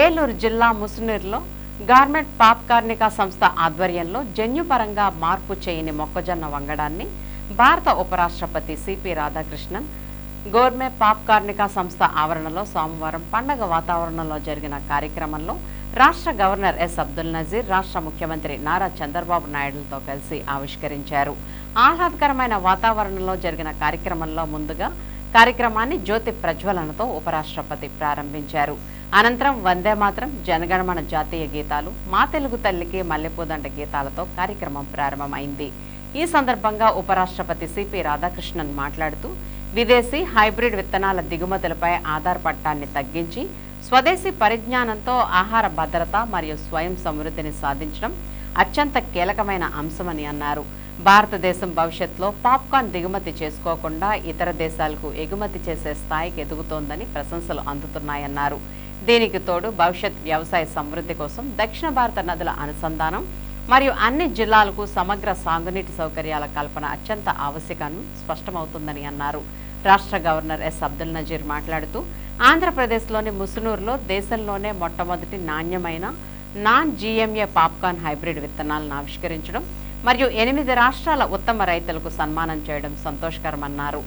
ఏలూరు జిల్లా ముసునూరులో garment pop కార్మిక సంస్థ ఆధ్వర్యంలో జన్యుపరంగా మార్పు చేయని మొక్కజొన్న వంగడాన్ని భారత ఉపరాష్ట్రపతి సిపి రాధాకృష్ణన్ గోర్మే పాప్ కార్మిక సంస్థ ఆవరణలో సోమవారం పండగ వాతావరణంలో జరిగిన కార్యక్రమంలో రాష్ట్ర గవర్నర్ ఎస్ అబ్దుల్ నజీర్, రాష్ట్ర ముఖ్యమంత్రి నారా చంద్రబాబు నాయుడులతో కలిసి ఆవిష్కరించారు. ఆహ్లాదకరమైన వాతావరణంలో జరిగిన కార్యక్రమంలో ముందుగా కార్యక్రమాన్ని జ్యోతి ప్రజ్వలనతో ఉపరాష్ట్రపతి ప్రారంభించారు. అనంతరం వందే మాత్రం, జనగణమన జాతీయ గీతాలు, మా తెలుగు తల్లికి మల్లెపూదండ గీతాలతో కార్యక్రమం ప్రారంభమైంది. ఈ సందర్భంగా ఉపరాష్ట్రపతి సిపి రాధాకృష్ణన్ మాట్లాడుతూ విదేశీ హైబ్రిడ్ విత్తనాల దిగుమతులపై ఆధారపడటాన్ని తగ్గించి స్వదేశీ పరిజ్ఞానంతో ఆహార భద్రత మరియు స్వయం సమృద్ధిని సాధించడం అత్యంత కీలకమైన అంశమని అన్నారు. భారతదేశం భవిష్యత్తులో పాప్కార్న్ దిగుమతి చేసుకోకుండా ఇతర దేశాలకు ఎగుమతి చేసే స్థాయికి ఎదుగుతోందని ప్రశంసలు అందుతున్నాయన్నారు. దీనికి తోడు భవిష్యత్ వ్యవసాయ సమృద్ధి కోసం దక్షిణ భారత నదుల అనుసంధానం మరియు అన్ని జిల్లాలకు సమగ్ర సాగునీటి సౌకర్యాల కల్పన అత్యంత ఆవశ్యకమని స్పష్టమవుతుందని అన్నారు. రాష్ట్ర గవర్నర్ ఎస్ అబ్దుల్ నజీర్ మాట్లాడుతూ ఆంధ్రప్రదేశ్లోని ముసునూరులో దేశంలోనే మొట్టమొదటి నాణ్యమైన నాన్ జీఎంఏ పాప్కార్న్ హైబ్రిడ్ విత్తనాలను ఆవిష్కరించడం మరియు 8 రాష్ట్రాల ఉత్తమ రైతులకు సన్మానం చేయడం సంతోషకరమన్నారు.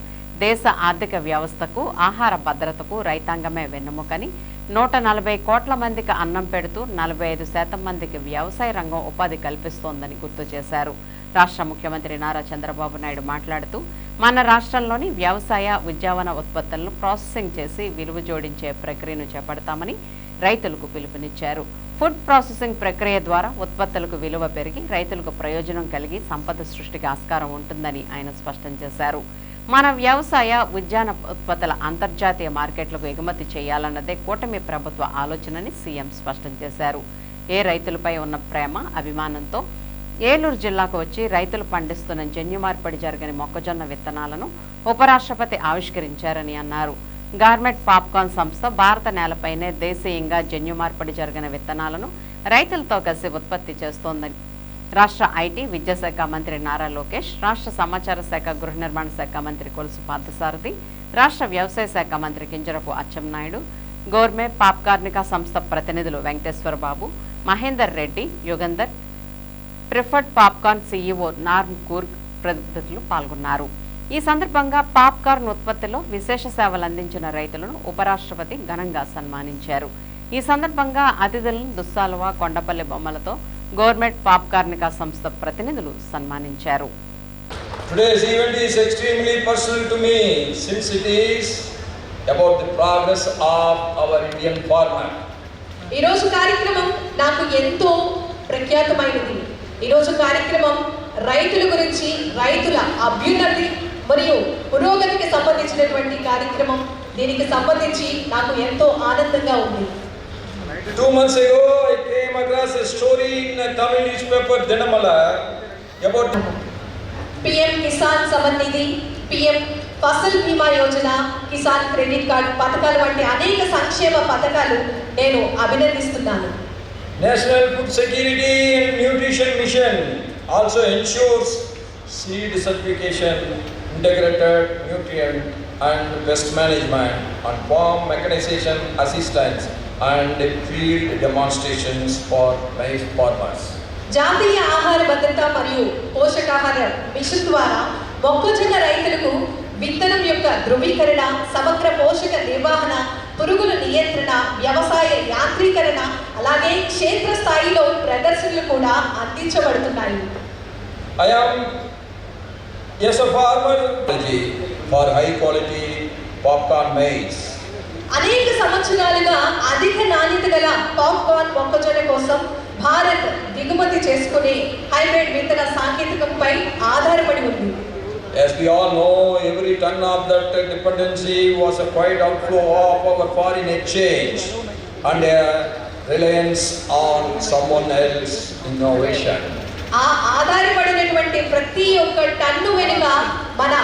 దేశ ఆర్థిక వ్యవస్థకు, ఆహార భద్రతకు రైతాంగమే వెన్నెముకని, 140 కోట్ల మందికి అన్నం పెడుతూ 45% మందికి వ్యవసాయ రంగం ఉపాధి కల్పిస్తోందని గుర్తు చేశారు. రాష్ట్ర ముఖ్యమంత్రి నారా చంద్రబాబు నాయుడు మాట్లాడుతూ మన రాష్ట్రంలోని వ్యవసాయ, ఉద్యానవన ఉత్పత్తులను ప్రాసెసింగ్ చేసి విలువ జోడించే ప్రక్రియను చేపడతామని రైతులకు పిలుపునిచ్చారు. ఫుడ్ ప్రాసెసింగ్ ప్రక్రియ ద్వారా ఉత్పత్తులకు విలువ పెరిగి రైతులకు ప్రయోజనం కలిగి సంపద సృష్టికి ఆస్కారం ఉంటుందని ఆయన స్పష్టం చేశారు. మన వ్యవసాయ, ఉద్యాన ఉత్పత్తుల అంతర్జాతీయ మార్కెట్లకు ఎగుమతి చేయాలన్నదే కూటమి ప్రభుత్వ ఆలోచనని సీఎం స్పష్టం చేశారు. ఏ రైతులపై ఉన్న ప్రేమ, అభిమానంతో ఏలూరు జిల్లాకు వచ్చి రైతులు పండిస్తున్న జన్యు మార్పిడి జరగని మొక్కజొన్న విత్తనాలను ఉపరాష్ట్రపతి ఆవిష్కరించారని అన్నారు. గార్మెంట్ పాప్కార్న్ సంస్థ భారత నేలపైనే దేశీయంగా జన్యు మార్పిడి జరిగిన విత్తనాలను రైతులతో కలిసి ఉత్పత్తి చేస్తోందని రాష్ట్ర ఐటీ, విద్యాశాఖ మంత్రి నారా లోకేష్, రాష్ట్ర సమాచార శాఖ, గృహ నిర్మాణ శాఖ మంత్రి కొలుసు పార్థసారథి, రాష్ట్ర వ్యవసాయ శాఖ మంత్రి కింజరపు అచ్చెన్నాయుడు, గోర్మే పాప్ కార్మిక సంస్థ ప్రతినిధులు Venkateswara Babu, Mahender Reddy, Yugandhar, preferred popcorn CEO నార్మ్ కూర్గ్ ప్రతినిధులు పాల్గొన్నారు. ఈ సందర్భంగా పాప్కార్న్ ఉత్పత్తిలో విశేష సేవలు అందించిన రైతులను ఉపరాష్ట్రపతి ఘనంగా సన్మానించారు. ఈ సందర్భంగా అతిథులను దుస్సాలువా, కొండపల్లి బొమ్మలతో గవర్నమెంట్ పాప్ కార్మిక సంస్థ ప్రతినిధులు సన్మానించారు. Today's event is extremely personal to me since it is about the progress of our Indian farmer. ఈ రోజు కార్యక్రమం నాకు ఎంతో ప్రఖ్యాతమైనది. ఈ రోజు కార్యక్రమం రైతుల గురించి, రైతుల అభ్యున్నతి మరియు పురోగతికి సంబంధించినటువంటి కార్యక్రమం. దీనికి సంబంధించి నాకు ఎంతో ఆనందంగా ఉంది. 2 months ago, I came across a story in a Tamil newspaper, Dinamala, about PM Kisan సమన్నిధి, PM Fasal బీమా యోజన, కిసాన్ క్రెడిట్ కార్డ్ పథకాలు వంటి అనేక సంక్షేమ పథకాలు నేను అభినందిస్తున్నాను. National Food Security and Nutrition Mission also ensures seed certification, integrated nutrient and pest management, and farm mechanization assistance and field demonstrations for maize farmers. జాతీయ ఆహార భద్రత మరియు పోషకాహార మిషన్ ద్వారా మొక్కజొన్న రైతులకు విత్తనం యొక్క ధృవీకరణ, సమగ్ర పోషక నిర్వహణ, పురుగుల నియంత్రణ, వ్యవసాయ యాంత్రీకరణ, అలాగే క్షేత్ర స్థాయిలో ప్రదర్శనలు కూడా అందించబడుతున్నాయి. I am a farmer for high quality popcorn maize. అనేక సంవత్సరాలుగా అధిక నాణ్యత గల పాప్కార్న్ మొక్కజొన్న కోసం భారత్ దిగుమతి చేసుకునే హైబ్రిడ్ విత్తన సాంకేతికంపై ఆధారపడి ఉంది. As we all know, every ton of that dependency was a quite outflow of our foreign exchange and a reliance on someone else innovation. ఆ ఆధారపడినటువంటి ప్రతి ఒక్క టన్ను వెనుక మన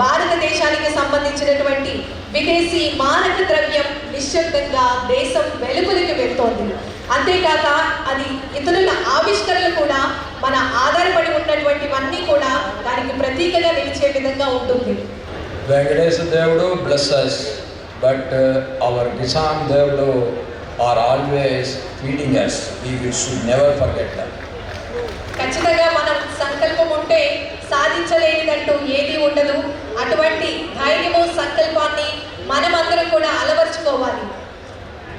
భారతదేశానికి సంబంధించినటువంటి విదేశీ మారక ద్రవ్యం నిశ్శబ్దంగా దేశం వెలుపలికి వెళ్తోంది. అంతేకాక అది ఇతరుల ఆవిష్కరణలు కూడా మన ఆధారపడి ఉన్నటువంటివన్నీ కూడా దానికి ప్రతీకగా నిలిచే విధంగా ఉంటుంది. వెంకటేశ్వర దేవుడు bless us, but our Kisan Devdu are always feeding us. We should never forget that. ఖచ్చితంగా మనం సంకల్పం ఉంటే సాధించలేనిదంటూ ఏది ఉండదు. అటువంటి ధైర్యము సంకల్పాన్ని మనమందరం కూడా అలవర్చుకోవాలి.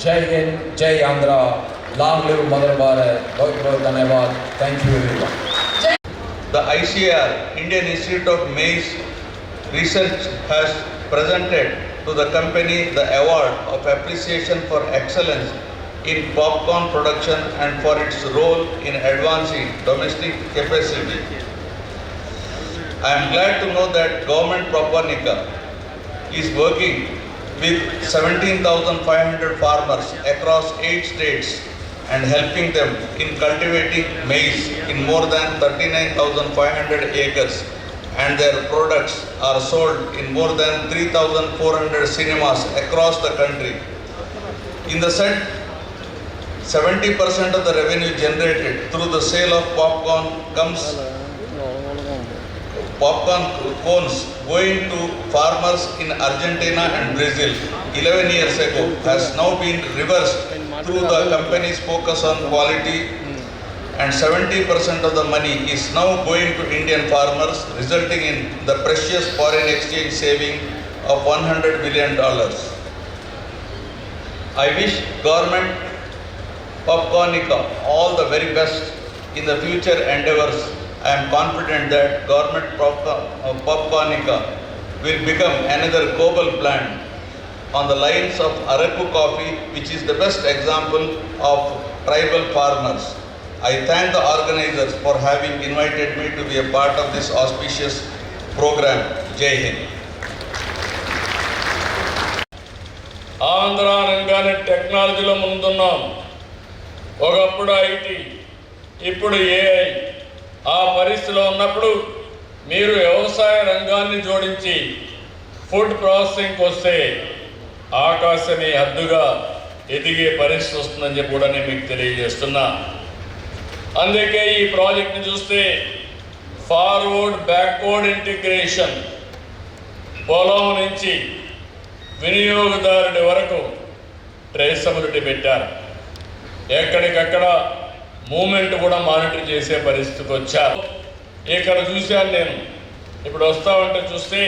Jai Hind, Jai Andhra, long live Mother Bharat. Bahut bahut dhanyawad. Thank you everyone. The ICAR, Indian Institute of Maize Research, has presented to the company the award of appreciation for excellence in popcorn production and for its role in advancing domestic capacity. I am glad to know that Government Papua Nika is working with 17,500 farmers across 8 states and helping them in cultivating maize in more than 39,500 acres, and their products are sold in more than 3,400 cinemas across the country. In the said 70% of the revenue generated through the sale of popcorn cones going to farmers in Argentina and Brazil 11 years ago has now been reversed through the company's focus on quality, and 70% of the money is now going to Indian farmers, resulting in the precious foreign exchange saving of $100 billion. I wish Government Papua Nika all the very best in the future endeavors. I am confident that Government Papua Nika will become another global plant on the lines of Araku coffee, which is the best example of tribal farmers. I thank the organizers for having invited me to be a part of this auspicious program. Jai Hind. Andhra రంగాన్ని టెక్నాలజీలో ముందున్నాం. ఒకప్పుడు IT, ఇప్పుడు AI. ఆ పరిస్థితిలో ఉన్నప్పుడు మీరు వ్యవసాయ రంగాన్ని జోడించి ఫుడ్ ప్రాసెసింగ్కి వస్తే ఆకాశమే హద్దుగా ఎదిగే పరిస్థితి వస్తుందని చెప్పి కూడా నేను మీకు తెలియజేస్తున్నా. అందుకే ఈ ప్రాజెక్ట్ని చూస్తే ఫార్వర్డ్ బ్యాక్వర్డ్ ఇంటిగ్రేషన్, పొలం నుంచి వినియోగదారుడి వరకు ట్రేసబిలిటీ పెట్టారు. ఎక్కడికక్కడ మూమెంట్ కూడా మానిటర్ చేసే పరిస్థితికి వచ్చారు. ఇక్కడ చూశాను నేను, ఇప్పుడు వస్తా ఉంటే చూస్తే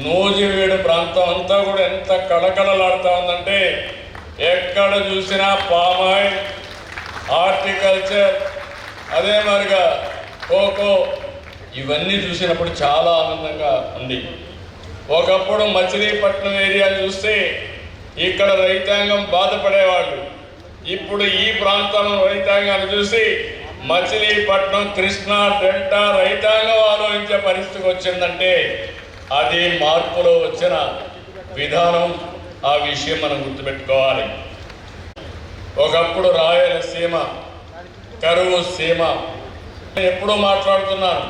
నూజివీడు ప్రాంతం అంతా కూడా ఎంత కళకళలాడుతూ ఉందంటే ఎక్కడ చూసినా పామాయిల్, హార్టికల్చర్, అదే మరిగా కోకో, ఇవన్నీ చూసినప్పుడు చాలా ఆనందంగా ఉంది. ఒకప్పుడు మచిలీపట్నం ఏరియా చూస్తే ఇక్కడ రైతాంగం బాధపడేవాళ్ళు. ఇప్పుడు ఈ ప్రాంతం రైతాంగాన్ని చూసి మచిలీపట్నం, కృష్ణా డెల్టా రైతాంగం ఆలోచించే పరిస్థితికి వచ్చిందంటే అది మార్పులో వచ్చిన విధానం. ఆ విషయం మనం గుర్తుపెట్టుకోవాలి. ఒకప్పుడు రాయలసీమ కరువు సీమ ఎప్పుడూ మాట్లాడుతున్నాను.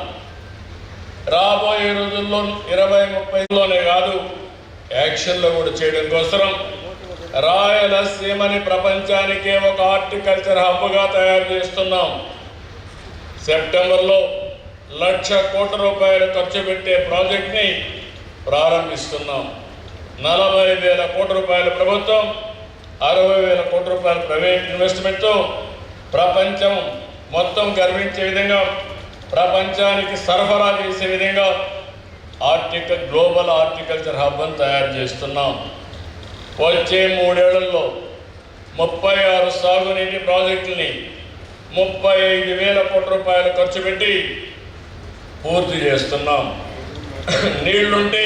రాబోయే రోజుల్లో 20-30లోనే కాదు, యాక్షన్లో కూడా చేయడం కోసం రాయలసీమని ప్రపంచానికే ఒక హార్టికల్చర్ హబ్గా తయారు చేస్తున్నాం. సెప్టెంబర్లో 1,00,000 కోట్ల రూపాయలు ఖర్చు పెట్టే ప్రాజెక్ట్ని ప్రారంభిస్తున్నాం. 40,000 కోట్ల రూపాయల ప్రభుత్వం, 60,000 కోట్ల రూపాయల ప్రైవేట్ ఇన్వెస్ట్మెంట్తో ప్రపంచం మొత్తం గర్వించే విధంగా, ప్రపంచానికి సరఫరా చేసే విధంగా గ్లోబల్ హార్టికల్చర్ హబ్ అని తయారు చేస్తున్నాం. వచ్చే 3 ఏళ్లలో 36 సాగునీటి ప్రాజెక్టుల్ని 35,000 కోట్ల రూపాయలు ఖర్చు పెట్టి పూర్తి చేస్తున్నాం. నీళ్లుంటే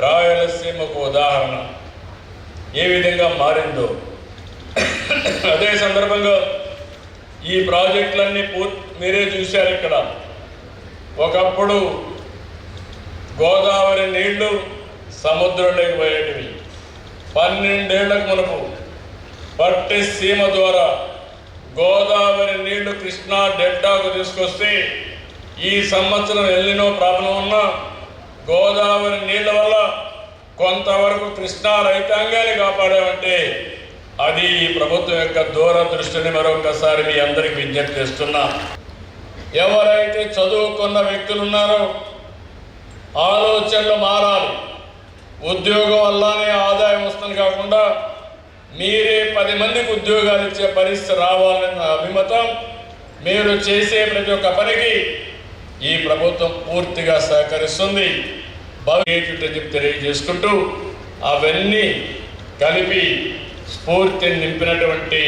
రాయలసీమకు ఉదాహరణ ఏ విధంగా మారిందో. అదే సందర్భంగా ఈ ప్రాజెక్టులన్నీ మీరే చూశారు. ఇక్కడ ఒకప్పుడు గోదావరి నీళ్లు సముద్రంలోకి పోయేటివి. 12 ఏళ్లకు మునుపు పట్టి సీమ ద్వారా గోదావరి నీళ్లు కృష్ణా డెల్టాకు తీసుకొస్తే ఈ సంవత్సరం ఎల్లినో ప్రాబ్లం ఉన్నా గోదావరి నీళ్ల వల్ల కొంతవరకు కృష్ణా రైతాంగాన్ని కాపాడామంటే అది ఈ ప్రభుత్వం యొక్క దూరదృష్టిని మరొకసారి మీ అందరికి విజ్ఞప్తి చేస్తున్నా. ఎవరైతే చదువుకున్న వ్యక్తులు ఉన్నారో ఆలోచనలు మారాలి. ఉద్యోగం వల్లనే ఆదాయం వస్తుంది కాకుండా మీరే 10 మందికి ఉద్యోగాలు ఇచ్చే పరిస్థితి రావాలన్న అభిమతం. మీరు చేసే ప్రతి ఒక్క పనికి ఈ ప్రభుత్వం పూర్తిగా సహకరిస్తుంది. చెప్పి తెలియజేసుకుంటూ అవన్నీ కలిపి స్ఫూర్తిని నింపినటువంటి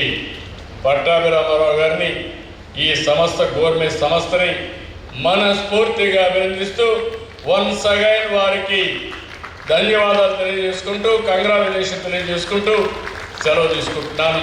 పట్టాభిరామారావు గారిని, ఈ సంస్థ గవర్నమెంట్ సంస్థని మనస్ఫూర్తిగా అభినందిస్తూ వన్స్ అగైన్ వారికి ధన్యవాదాలు తెలియజేసుకుంటూ, కంగ్రాచులేషన్ తెలియజేసుకుంటూ సెలవు తీసుకుంటున్నాను.